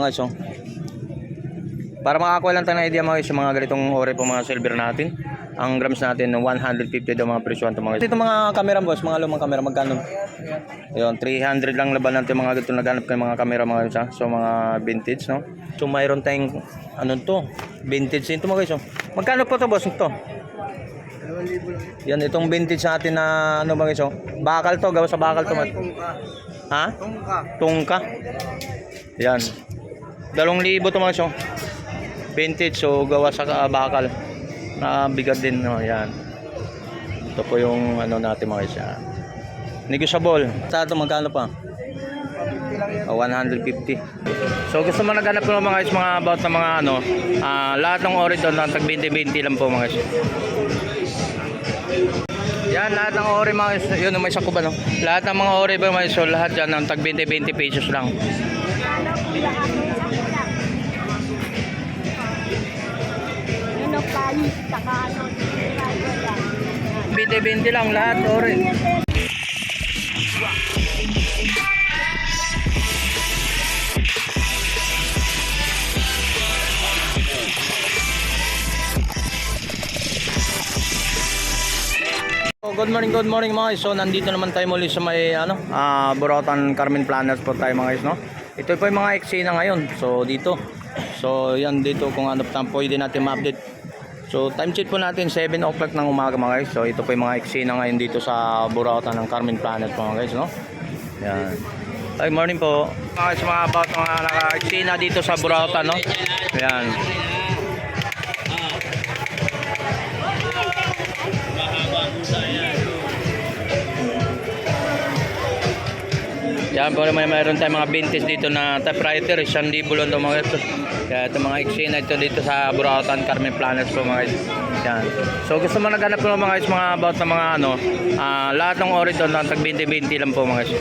Mga guys, para makakuha lang tayo ng idea mga guys, mga ganitong ore po mga silver natin. Ang grams natin 150 daw mga presyo ito mga guys. Ito mga camera boss, mga lumang camera magkano? Ayun, 300 lang laban natin mga ganito, naghanap kayo mga camera mga guys ha? So mga vintage no. So mayroon tayong ano to, vintage ito mga guys. Magkano po to boss ito? 2,000 lang. Yan itong vintage natin na ano mga guys. Bakal to, gawa sa bakal to. Tungka. Ha? Tungka. Tungka. Yan. 2,000 to mga guys. Vintage so gawa sa bakal. Na bigat din no, yan. Ito po yung ano natin mga guys. Negotiable. Sa ito magkano pa? 150. So gusto mo naghanap ko ng mga guys, mga about na mga ano, lahat ng ore doon tag 20-20 lang po mga guys. Yan lahat ng ore mga guys, yun may sakuban no. Lahat ng mga ore ba mga guys, so lahat yan ng tag 20-20 pesos lang. Palis, saka ano, 20-20 lang lahat ore. Good morning mga guys. So nandito naman tayo muli sa may ano, Burautan Carmen Planas po tayo mga guys no. Ito po yung mga eksena ngayon. So dito. So yan dito kung ano pa pwede natin ma-update. So time check po natin 7 o'clock ng umaga mga guys. So ito po yung mga eksena ngayon dito sa Burautan ng Carmen Planas po mga guys no. Yan. Good morning po. Mga guys, mga about mga naka-eksena dito sa Burautan no. Yan. Yan po mayroon tayong mga vintage dito na typewriter, 1,000 lang ito mga ito. Kaya ito mga eksena ito dito sa Burautan Carmen Planas po mga guys. Yan. So gusto mo naghanap ko ng mga guys, mga about na mga ano, lahat ng ore doon ng tag 20-20 lang po mga guys.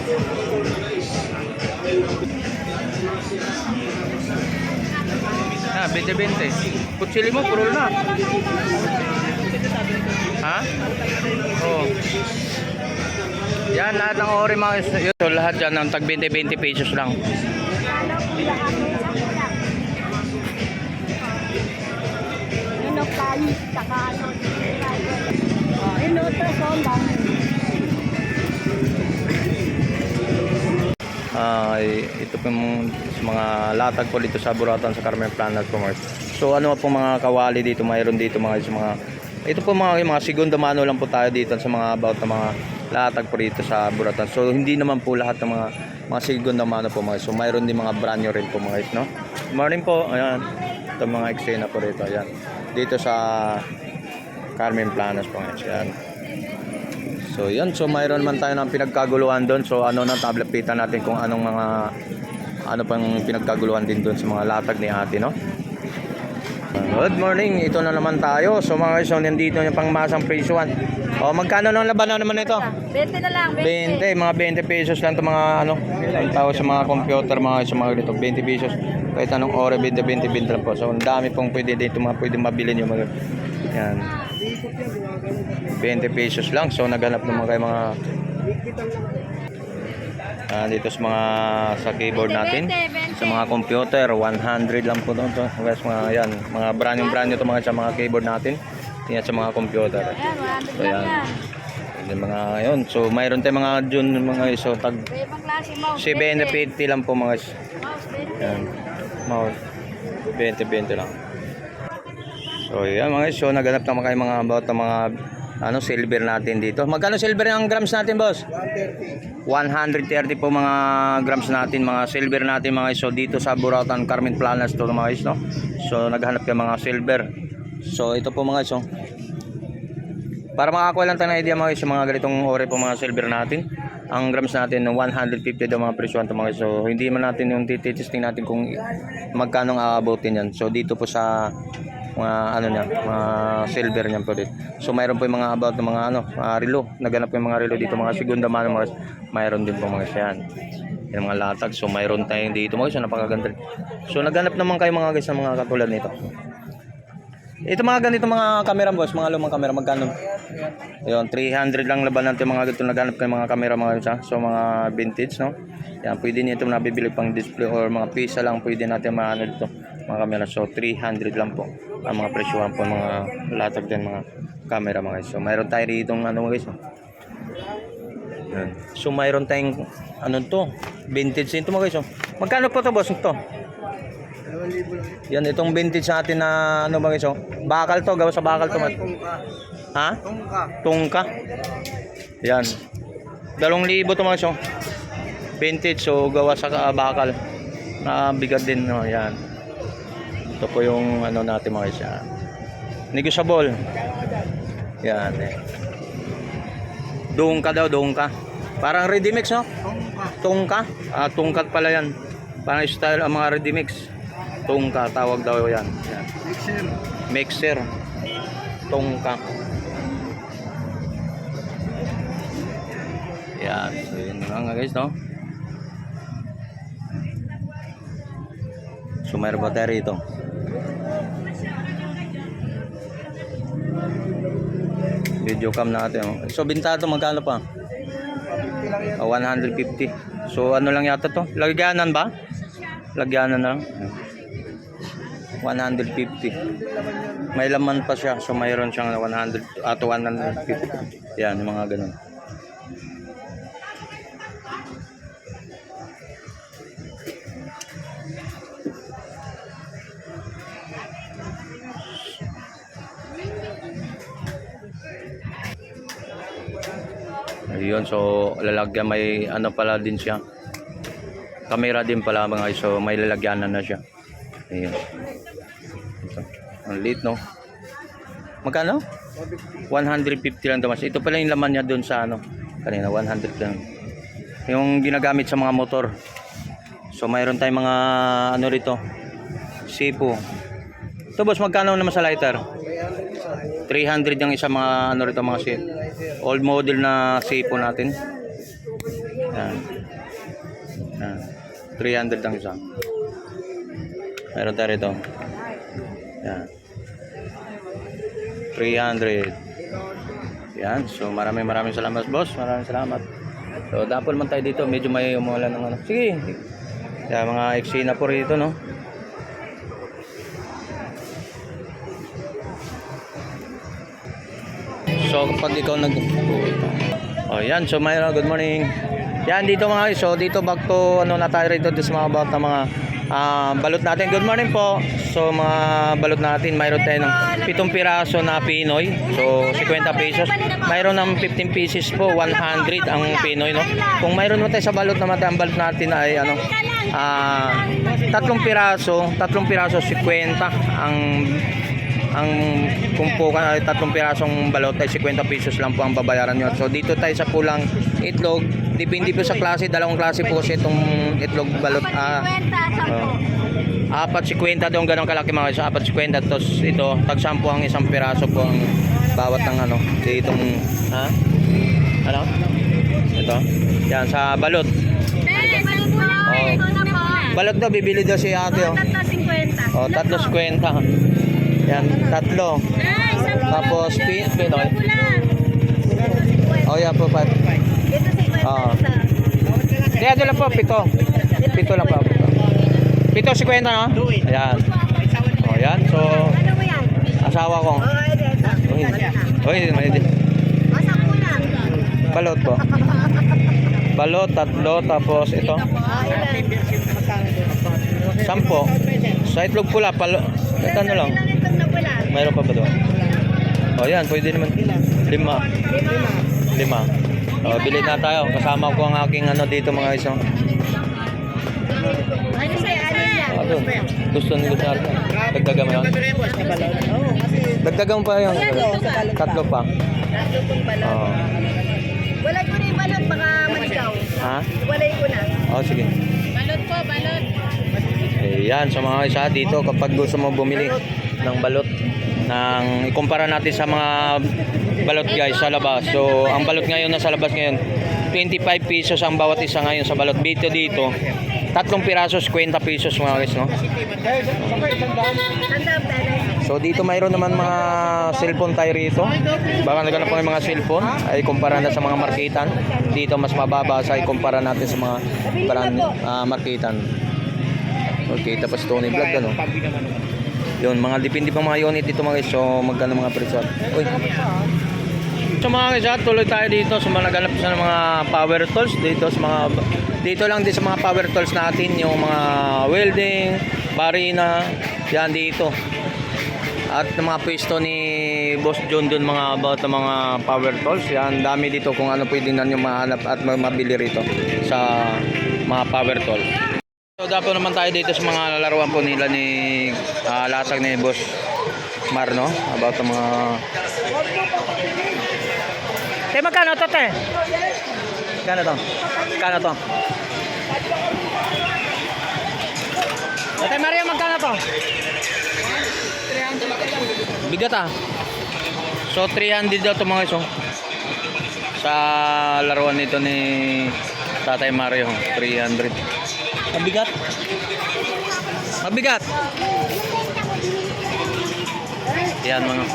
Ha, 20-20. Kutsili mo, purol na. Ha? Oo. Yan lahat ng ore mga guys. So lahat yan ng tag 20-20 pesos lang. ano, palis, saka ano, ultrasound lang. Ito po yung mga latag po dito sa Burautan sa Carmen Planas po mga. So ano po mga kawali dito, mayroon dito mga ito po mga segunda mano lang po tayo dito sa mga about na mga latag po dito sa Burautan. So hindi naman po lahat ng mga segunda mano po mga. So mayroon din mga brand new rin po mga no. Good morning po. Ayan. Ito mga eksena po dito. Ayan. Dito sa Carmen Planas po mga. Ayan. So yan, so mayroon man tayo ng pinagkaguluhan doon. So ano na tablapitan natin kung anong mga ano pang pinagkaguluhan din doon sa mga latag ni ate no. Good morning, ito na naman tayo. So mga guys, so nandito yung pangmasang presyuan. O magkano ng labanan naman ito? 20 na lang, 20. 20, mga 20 pesos lang ito mga ano. Ang tawag sa mga computer mga guys, mga dito 20 pesos. Kahit anong ore 20 lang po. So ang dami pong pwede dito mga pwedeng mabili niyo mga. Yan. 20 pesos lang. So naghanap naman kayo mga dito sa mga sa keyboard natin, sa mga computer 100 lang po doon to. Guys, mga yan, mga brand new to mga sa mga keyboard natin. Tingnan sa mga computer. So yan. Yung mga yon. So mayroon tayong mga June mga iso tag 750 lang po mga guys. Yan. Mouse 20 lang. So yan mga guys, so naghanap naman kayo mga about ng mga ano silver natin dito. Magkano silver ang grams natin, boss? 130. 130 po mga grams natin, mga silver natin mga guys. So dito sa Burautan Carmen Planas to mga guys no. So naghanap kayo mga silver. So ito po mga guys oh. Para makakuha lang tayo ng idea mga guys, mga ganitong ore po mga silver natin. Ang grams natin 150 daw mga presyo ito mga guys. So hindi man natin yung titesting natin kung magkano aabotin yan. So dito po sa mga ano niya, mga silver niyan po dito. So mayroon po yung mga about ng mga ano, relo. Naganap po yung mga relo dito, mga segunda mano mga. Mayroon din po mga yan. Yung mga latag. So mayroon tayong dito mga guys, napakaganda. So naghanap naman kayo mga guys ng mga katulad nito. Ito mga ganito mga camera boss, mga lumang camera, magkano? Ayun, 300 lang laban natin mga ganito naganap kayo mga camera mga isa. So mga vintage, no? Yan, pwede niyo itong nabibili pang display or mga pisa lang pwede natin maano dito mga camera. So 300 lang po ang mga presyohan po mga latag din mga camera mga guys. So mayroon tayo rito ano mga guys. Yan. So mayroon tayong ano to, vintage ito mga guys. Magkano po to boss ito? 2,000 lang. Yan itong vintage natin na ano mga guys. Bakal to, gawa sa bakal to. Tungka. Ha? Tungka. Tungka. Yan. 2,000 to mga guys. Vintage, so gawa sa bakal. Na bigat din, no? Yan. Ito po yung ano natin mga guys. Yan. Negotiable. Yan eh. Dungka daw, dungka. Parang ready mix, no? Tungka. Tungka. Tungkat pala yan. Parang style ang mga ready mix. Tungka, tawag daw yan. Yan. Mixer. Mixer. Tungka. Yan. So yun lang guys, no? So mayroon ba tayo rito? Video cam natin, oh. So bintado magkano pa? 50 lang yan. 150. So ano lang yata to? Lagyanan ba? Lagyanan na lang. 150. May laman pa siya. So mayroon siyang 100 at 150. Yan, yung mga ganun. Ayun, so lalagyan may ano pala din siya. Camera din pala mga guys, so may lalagyanan na siya. Ayun. Ito. Ang liit, no? Magkano? 150 lang daw. Ito pala yung laman niya doon sa ano. Kanina 100 lang. Yung ginagamit sa mga motor. So mayroon tayong mga ano rito. Sipo. Ito boss, magkano naman sa lighter? 300 yung isa mga ano rito mga sipo. Old model na sipo natin. Yan. Yan. 300 lang isa. Meron tayo rito. Yan. 300. Yan. So maraming salamat boss. Maraming salamat. So dapol man tayo dito. Medyo may umulan ng ano. Sige. Yan mga eksena po rito, no. So kapag ikaw oh yan, so mayroon, good morning. Yan dito mga guys, so dito back to ano na tayo rito sa mga about na mga balot natin. Good morning po. So mga balot natin, mayroon tayo ng 7 piraso na Pinoy. So 50 pesos. Mayroon ng 15 pieces po, 100 ang Pinoy, no. Kung mayroon mo tayo sa balot naman, ang balot natin ay ano 3 piraso 50 ang kumpukan ay 3 pirasong balot ay 50 pesos lang po ang babayaran nyo. So dito tayo sa pulang itlog, depende po sa klase, dalawang klase po kasi itong itlog balot. 4.50 daw ganong kalaki mga guys, 4.50. Tapos ito tag 10 ang isang piraso po ang bawat ng ano ditong ano ito yan sa balot. Balot daw bibili daw si ate, oh. 3.50. Yan, 3. Tapos Pinoy. Oh, yeah po, 5. Kaya doon lang po, 7 lang po. 7.50, no? Ayan. Oh, yan. So, asawa ko. Uy, balot po. Balot, 3. Tapos ito. 10. Sa itlog pula, ito ano lang. Mayroon pa ba doon? O yan, pwede naman. 5. O, bilhin na tayo. Kasama ko ang aking ano dito mga isang. Doon. Gusto nyo sa akin. Dagdagan mo yan. Dagdagan pa yung 3 pa. Walay ko na yung balot, baka maligaw. Ha? Walay ko na. O, sige. Balot po, balot. Ayan, so mga isa dito kapag gusto mo bumili ng balot ikumpara natin sa mga balot guys sa labas. So ang balot ngayon na sa labas ngayon 25 pesos ang bawat isa ngayon sa balot. Dito 3 pirasos 50 pesos mga guys, no. So dito mayroon naman mga cellphone tayo rito. Baka naghanap po ng mga cellphone ay kumpara na sa mga marketan. Dito mas mababa sa ikumpara natin sa mga marketan. Okay, tapos Tony Vlog ano. Yun, mga depende pang mga unit dito mga guys. So magkano mga presyo. Uy. So mga guys, tuloy tayo dito sa mga naghanap sa mga power tools dito sa mga dito lang din sa mga power tools natin yung mga welding, barina, yan dito. At mga pwesto ni Boss John dun mga about ng mga power tools. Yan, dami dito kung ano pwedeng nanyo mahanap at mabili rito sa mga power tools. So dapat naman tayo dito sa mga lalaruan po nila ni latag ni Boss Marno about ng mga magkano to te? Magkano to? Magkano to? Ate Maria, magkano to? Bigat ah. So 300 daw ito mga iso. Sa laruan nito ni Tatay Mario, 300. Mabigat. Mabigat. Yan mga.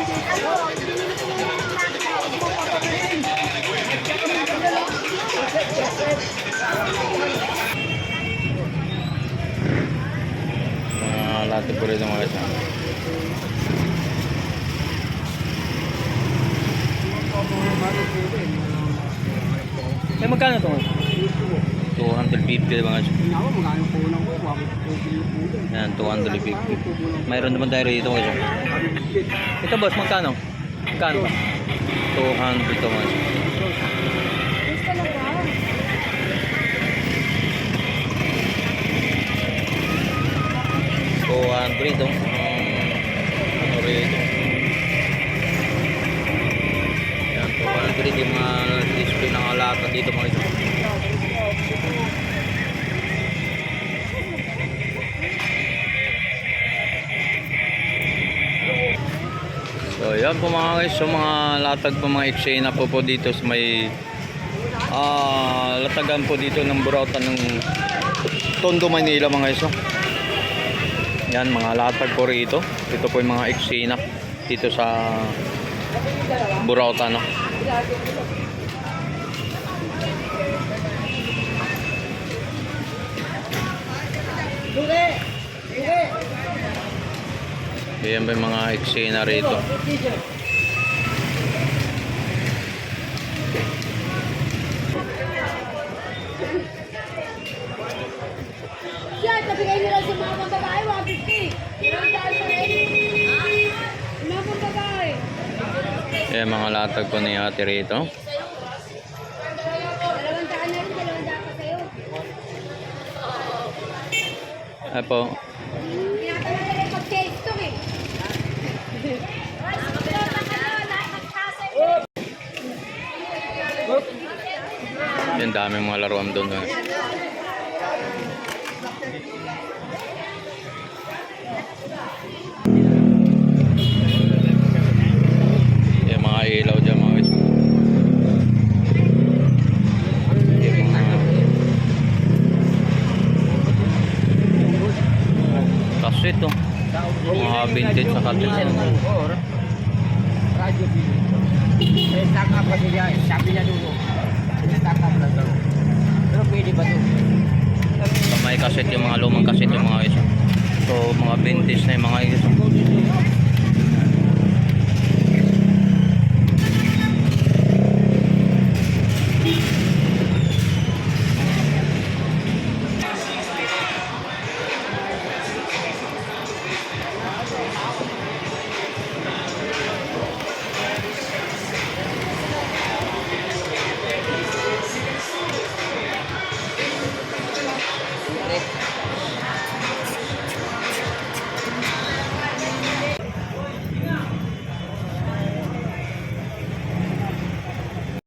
Lahat po rin mga guys. Eh magkano ito? 250 mga guys. Yan, 250. Mayroon naman tayo rito guys. Ito boss, magkano? Magkano ba? 200 ito mga guys. 200 ito. Ano rito? Yan, 200 yung mga display ng alata dito mga ito. So yan po mga guys, so mga latag po mga eksena po dito sa may latagan po dito ng Burautan ng Tondo, Manila mga guys. Yan mga latag po rito. Ito po yung mga eksena dito sa Burautan no. Yan ba yung mga eksena rito. Yan, nabigay nila sa mga babae, 150. Mga babae. Yan mga latag po ni ate rito. 200 na rin, 200 pa sa'yo. Ay po. Pinakatawa na rin pag-taste to eh. Yan dami mga laruan doon. Yan mga ilaw dyan mga guys. Yan mga kaset oh. Mga vintage sa kaset. Radyo Pili. Stack up kasi niya. Sabi niya dulu. Stack up lang daw. Pero pwede ba ito? So, may kaset yung mga lumang kaset yung mga guys. So mga vintage na yung mga guys.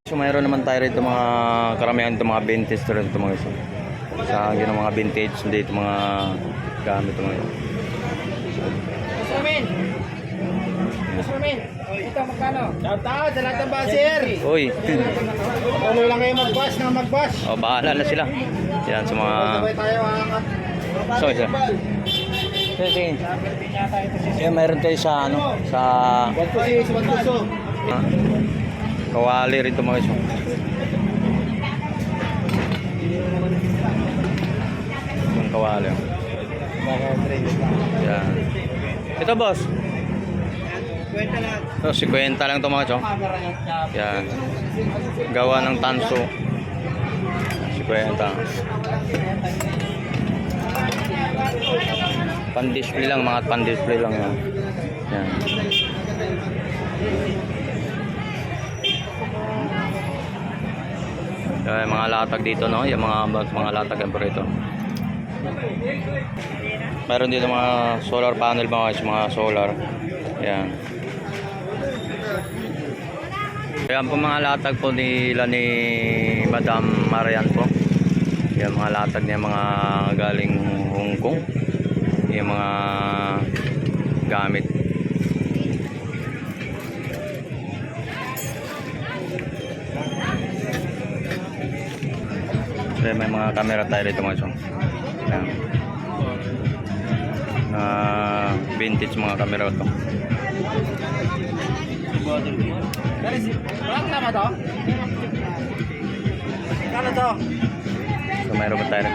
So mayroon naman tayo rito mga karamihan dito mga vintage to rin ito mga iso. Sa ganyan mga vintage dito mga gamit ito mga iso. Ito magkano? Shoutout sa lahat ng basir. Uy! Tuloy lang kayo mag-bash na mag-bash. O bahala na sila. Yan sa mga... Sabay tayo ang So isa. Sige. Sige, mayroon tayo sa ano, sa kawali rito mga guys. Yung kawali. Yan. Ito boss. So, 50 lang ito mga guys. Yan. Gawa ng tanso. 50. Pan-display lang, mga pan-display lang yan. Yan. Yung mga latag dito, no? Yung mga latag yan po rito. Meron dito mga solar panel mga solar. Yan. Yan po mga latag po nila ni Madam Marian po. Yan mga latag niya mga galing Hong Kong. Yung mga gamit. So, may mga camera tayo dito mga chong. Yan. Vintage mga camera ito. So mayroon ba tayo?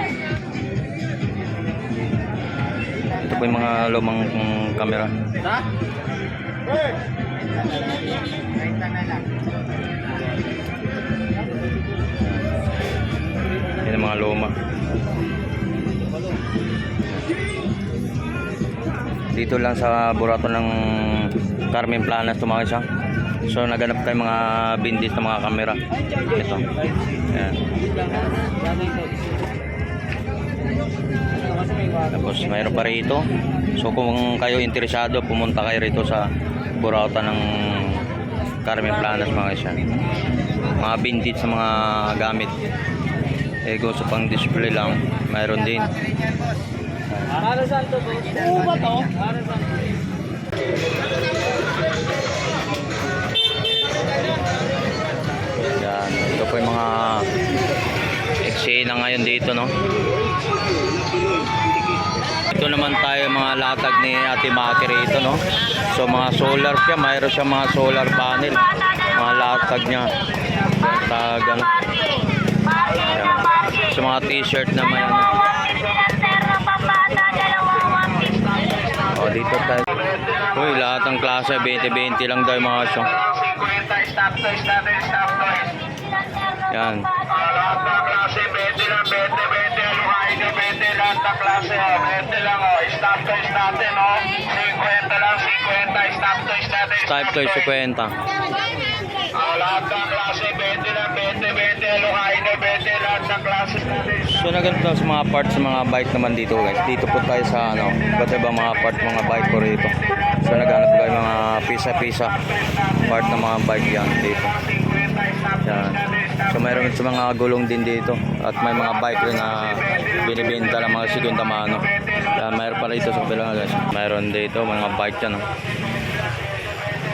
Ito po yung mga lumang camera. Yan ang mga luma. Dito lang sa burato ng Carmen Planas ito mga isa. So naganap tayo mga vintage na mga camera. Ito. Yan. Tapos mayroon pa rito. So kung kayo interesado, pumunta kayo rito sa burautan ng Carmen Planas mga isa. Mga vintage sa mga gamit. Eh gusto pang display lang, mayroon din. Para saan to? Oo ba to? Para saan? Yan, ito po yung mga eksena ngayon dito, no? Ito naman tayo mga latag ni Ate Maki rito, no? So mga solar siya, mayroon siya mga solar panel. Mga latag niya. Latag, ano? Yan. So mga t-shirt naman yan. O, dito tayo. Uy, lahat ng klase, 20-20 lang daw yung mga show. Yan. Lahat ng klase, 20 lang, 20, 20, aluhain nyo, 20, lahat ng klase, 20 lang, stop toys natin, 50 lang, 50, stop toys natin, Type toy 50. lahat ng klase, 20 lang, 20, 20, aluhain nyo, 20, lahat ng klase natin. So naganap lang sa mga parts sa mga bike naman dito guys. Dito po tayo sa ano, iba't ibang mga part mga bike po rito. So naganap tayo mga pisa-pisa part ng mga bike yan dito. Yan. So mayroon sa mga gulong din dito at may mga bike rin na binibenta lang mga segunda mano. Yan, mayroon pa rito sa bilang guys. Mayroon dito mga bike yan.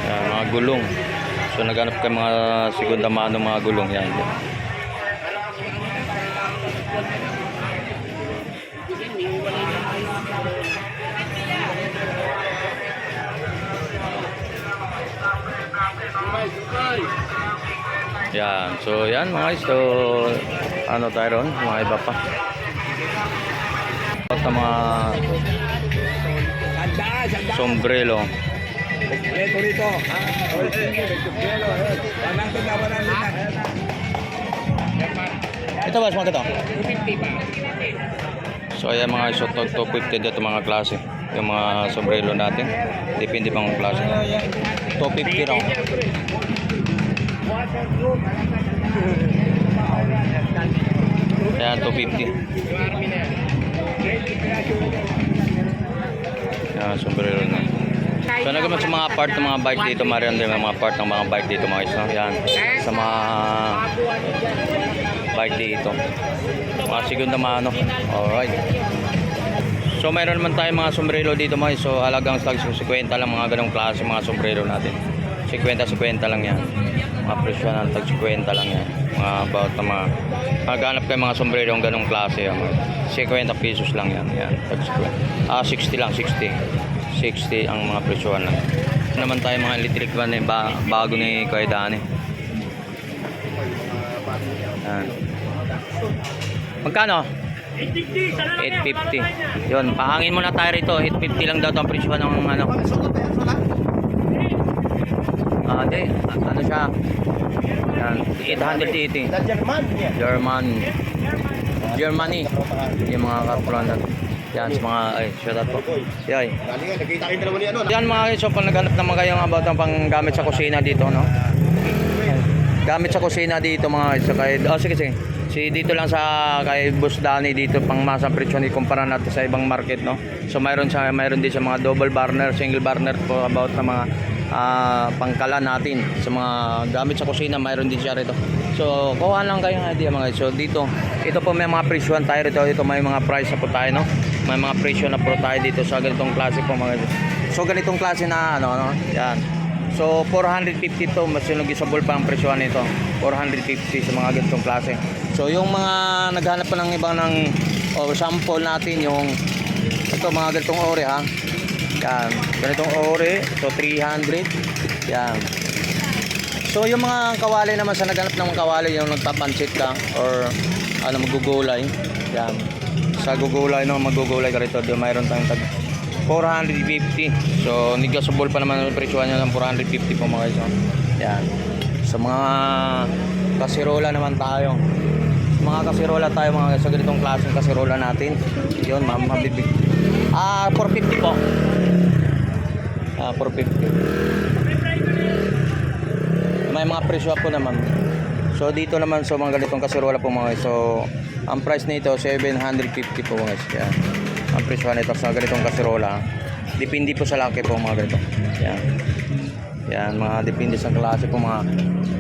Yan, mga gulong. So naghanap kayo mga segunda mano mga gulong yan. Yan. So yan mga guys. So ano tayo ron? Mga iba pa. Sa mga sombrero. Ito rito. Ito ba? Mga ito? 250 pa. So ayan mga shot to 250 dito mga klase. Yung mga sombrero natin. Depende pang klase. 250 raw. Ayan 250. Ayan sombrero na. So nagamat sa mga part ng mga bike dito, Marian din mga part ng mga bike dito mga isa. Yan. Sa mga bike dito. Mga segunda mano. Alright. So mayroon naman tayong mga sombrero dito mga isa. So halagang 50 lang mga ganong klase mga sombrero natin. 50-50 lang yan. Mga presyo ng tag 50 lang yan. Mga about na mga maghanap kayo mga sombrero ng ganong klase. 50 pesos lang yan. Yan, tag 50. 60 lang, 60. 60 ang mga presyohan lang. Naman tayo mga electric van bago ni Kuya Dani. Yan. Magkano? 850. Yun, pahangin muna tayo rito. 850 lang daw 'tong presyo ng ano. Di, ano siya? Yan, 880. Germany. Yung mga kaplan natin. Yan, sa mga, shout out po. Yan. Yan mga guys, so pag naghanap naman kayo ng about ng panggamit sa kusina dito, no? Gamit sa kusina dito mga guys. So, sige. Si dito lang sa kay Boss Danny dito pang masang presyo ni kumpara natin sa ibang market, no. So mayroon din sa mga double burner, single burner po about na mga pangkala natin sa mga gamit sa kusina, mayroon din siya rito. So kuha lang kayo ng idea mga guys. So dito, ito po may mga presyohan tayo rito. Dito may mga price na po tayo, no. May mga presyo na po tayo dito sa ganitong klase po mga guys. So ganitong klase na ano, yan. So 450 to, mas sinugisable pa ang presyohan nito. 450 sa mga ganitong klase. So yung mga naghanap pa ng ibang sample natin yung ito mga ganitong ore ha. Yan, ganitong ore, so 300. Yan. So yung mga kawali naman sa naghanap ng kawali yung nagpapansit ka or ano magugulay. Yan. Sa gugulay no, magugulay ka rito, mayroon tayong tag 450. So negotiable pa naman ang presyohan niya ng 450 po mga guys. Yan. Sa mga kasirola naman tayo. Mga kasirola tayo mga guys. Sa ganitong klaseng kasirola natin. Yun, mabibig. 450 po. 450. May mga presyo po naman. So dito naman sa mga ganitong kasirola po mga guys. So ang price nito 750 po mga guys. Yan. Ang presyo nito sa ganitong kasirola. Depende po sa laki po mga ganito. Yan. Yan, mga depende sa klase po mga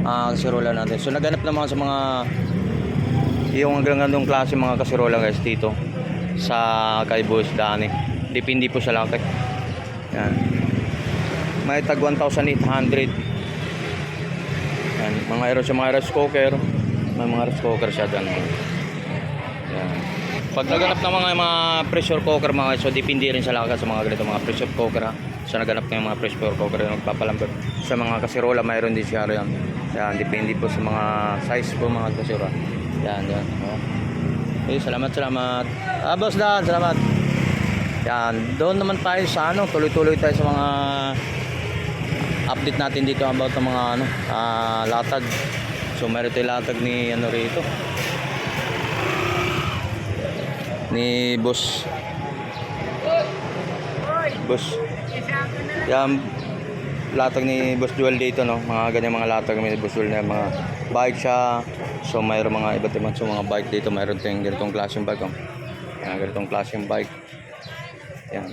kasirola natin. So naganap naman sa mga yung ganitong klase mga kasirola guys dito sa kay Boss Danny. Depende po sa laki. Yan. May tag 1,800. Yan, mga rice cooker. May mga rice cooker siya dyan. Yan. Pag naganap ng mga pressure cooker mga guys, so depende rin sa laki sa mga ganito mga pressure cooker ha. So naganap ng mga pressure cooker yung nagpapalambot. Sa mga kasirola mayroon din siya yan. Yan, depende po sa mga size po mga kasirola. Yan. Oh. Okay, salamat. Boss Dan, salamat. Yan, doon naman tayo sa tuloy-tuloy tayo sa mga update natin dito about ng mga latag. So mayroon tayong latag ni rito. Ni Boss. Yan, latag ni Boss Joel dito, no. Mga ganyan mga latag ni Boss Joel na mga bike siya. So mayroon mga iba't ibang mga bike dito, mayroon tayong ganitong klaseng bike, oh. Yan, ganitong klaseng bike. Yan.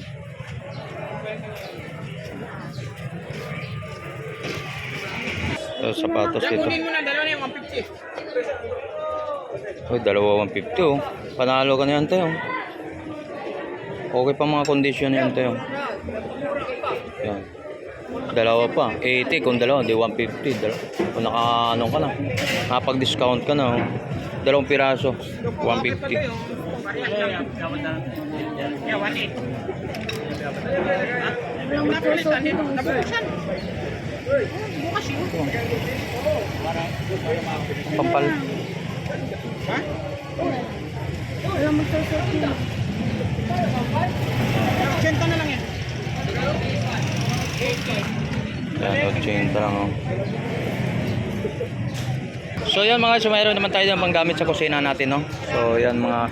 So sapatos ito. Kunin mo na dalawa na yung 150. Uy, dalawa 150 oh. Panalo ka na yan tayo. Okay pa mga kondisyon yan tayo. Yan. Dalawa pa. 80 kung dalawa, di 150. Dalawa. Kung ka na. Nakapag-discount ka na. Oh. Dalawang piraso. 150. Yeah, 1.8. Bukas yun. Pampal. Ha? Wala magsusot yun. Senta na lang yan. Yan, 80 lang oh. So yan mga guys, mayroon naman tayo ng panggamit sa kusina natin, no. So yan mga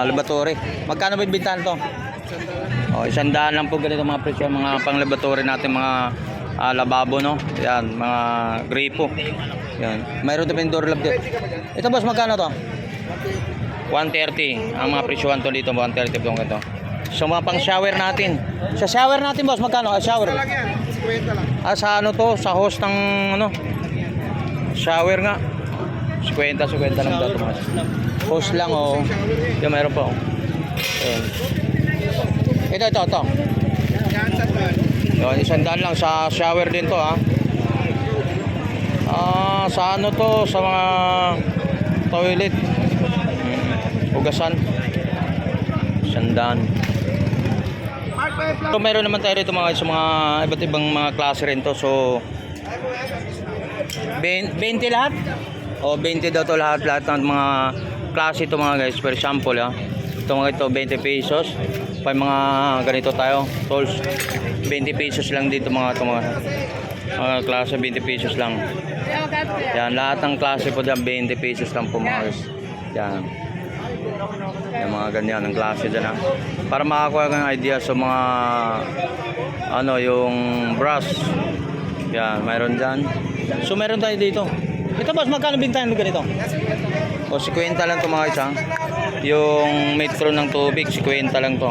laboratory. Magkano ba bintahan to? Oh, 100 lang po ganito mga presyo mga pang laboratory natin mga lababo, no. Yan, mga gripo. Yan. Mayroon din door lab dito. Ito boss, magkano to? 130. Ang mga presyohan to dito, 130 po ganito. So mga pang shower natin. Sa shower natin boss, magkano? Shower. Sa to? Sa hose ng shower nga. 50 lang daw mas. Hose lang oh. Yung mayroon pa oh. Ayan. Ito. Yun, 100 lang sa shower din to ha. Sa ano to, sa mga toilet. Hugasan. Sandaan. So meron naman tayo rito mga sa mga iba't ibang mga klase rin to. So 20 lahat? O 20 daw to lahat ng mga klase to mga guys. For example, ito mga ito 20 pesos. Pa mga ganito tayo, tools. 20 pesos lang dito mga klase, 20 pesos lang. Yan, lahat ng klase po dyan 20 pesos lang po mga guys. Yan. Yung mga ganyan ang klase dyan para makakuha ka ng idea sa mga yung brush. Yan, mayroon dyan. So meron tayo dito. Ito boss, magkano bintahan mo ganito? O 50 lang to mga guys Yung metro ng tubig 50 lang to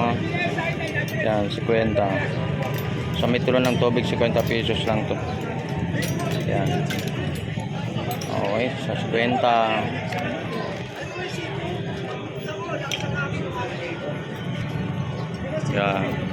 Yan, 50. Sa metro ng tubig 50 pesos lang to. Yan. Okay, sa 50. Yan.